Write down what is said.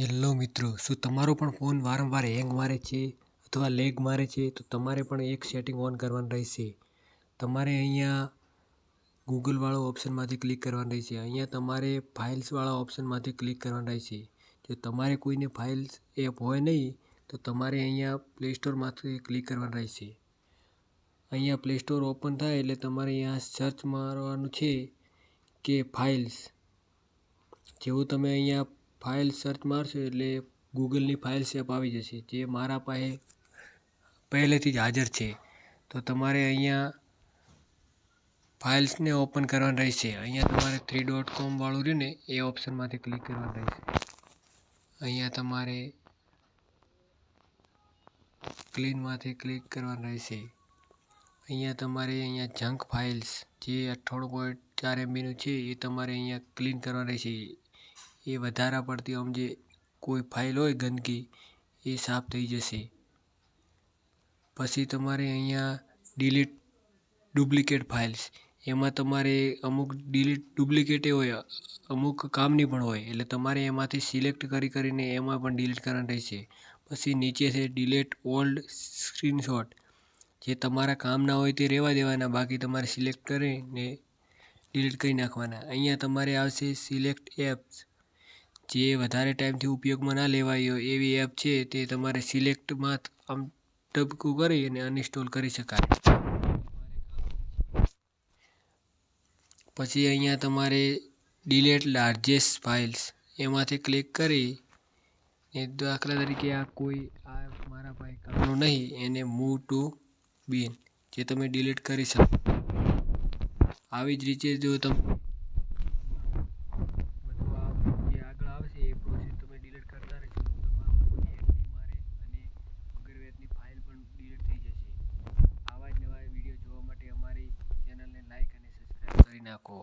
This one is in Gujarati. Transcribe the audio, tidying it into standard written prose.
હેલો મિત્રો, શું તમારો પણ ફોન વારંવાર હેંગ મારે છે અથવા લેગ મારે છે? તો તમારે પણ એક સેટિંગ ઓન કરવાનું રહેશે. તમારે અહીંયા ગૂગલવાળો ઓપ્શનમાંથી ક્લિક કરવાનું રહેશે. અહીંયા તમારે ફાઇલ્સવાળા ઓપ્શનમાંથી ક્લિક કરવાનું રહેશે. જો તમારે કોઈને ફાઇલ્સ એપ હોય નહીં તો તમારે અહીંયા પ્લે સ્ટોરમાંથી ક્લિક કરવાનું રહેશે. અહીંયા પ્લે સ્ટોર ઓપન થાય એટલે તમારે અહીંયા સર્ચ મારવાનું છે કે ફાઇલ્સ. જેવું તમે અહીંયા ફાઇલ સર્ચ મારશો એટલે ગૂગલની ફાઇલ્સ એપ આવી જશે, જે મારા પાસે પહેલેથી જ હાજર છે. તો તમારે અહીંયા ફાઇલ્સને ઓપન કરવાનું રહેશે. અહીંયા તમારે 3.com વાળું રહ્યું ને એ ઓપ્શનમાંથી ક્લિક કરવાનું રહેશે. અહીંયા તમારે ક્લીનમાંથી ક્લિક કરવાનું રહેશે. અહીંયા તમારે જંક ફાઇલ્સ જે 98.4 MBનું છે એ તમારે અહીંયા ક્લીન કરવાનું રહેશે. એ વધારે પડતી આમ જે કોઈ ફાઇલ હોય ગંદકી એ સાફ થઈ જશે. પછી તમારે અહીંયા ડિલીટ ડુપ્લિકેટ ફાઇલ્સ, એમાં તમારે અમુક ડિલીટ ડુપ્લિકેટ હોય, અમુક કામની પણ હોય, એટલે તમારે એમાંથી સિલેક્ટ કરીને એમાં પણ ડિલીટ કરવાનું રહેશે. પછી નીચે છે ડિલીટ ઓલ્ડ સ્ક્રીનશોટ, જે તમારા કામના હોય તે રહેવા દેવાના, બાકી તમારે સિલેક્ટ કરીને ડિલીટ કરી નાખવાના. અહીંયા તમારે આવશે સિલેક્ટ એપ્સ, જે વધારે ટાઈમથી ઉપયોગમાં ના લેવાય હોય એવી એપ છે તે તમારે સિલેક્ટમાં આમ ટપકું કરી અને અનઇન્સ્ટોલ કરી શકાય. પછી અહીંયા તમારે ડિલીટ લાર્જેસ્ટ ફાઇલ્સ એમાંથી ક્લિક કરી દાખલા તરીકે આ મારા પાસે કામનું નહીં, એને મૂવ ટુ બિન, જે તમે ડિલીટ કરી શકો. આવી જ રીતે જો તમે જે આગળ આવશે એ પ્રોસેસ તમે ડિલીટ કરતા રહેશો તો તમારો ફોન હેંગ નહીં મારે અને વગર વેતની ફાઇલ પણ ડિલીટ થઈ જશે. આવા જ નવા વિડીયો જોવા માટે અમારી ચેનલને લાઈક અને સબસ્ક્રાઈબ કરી નાખો.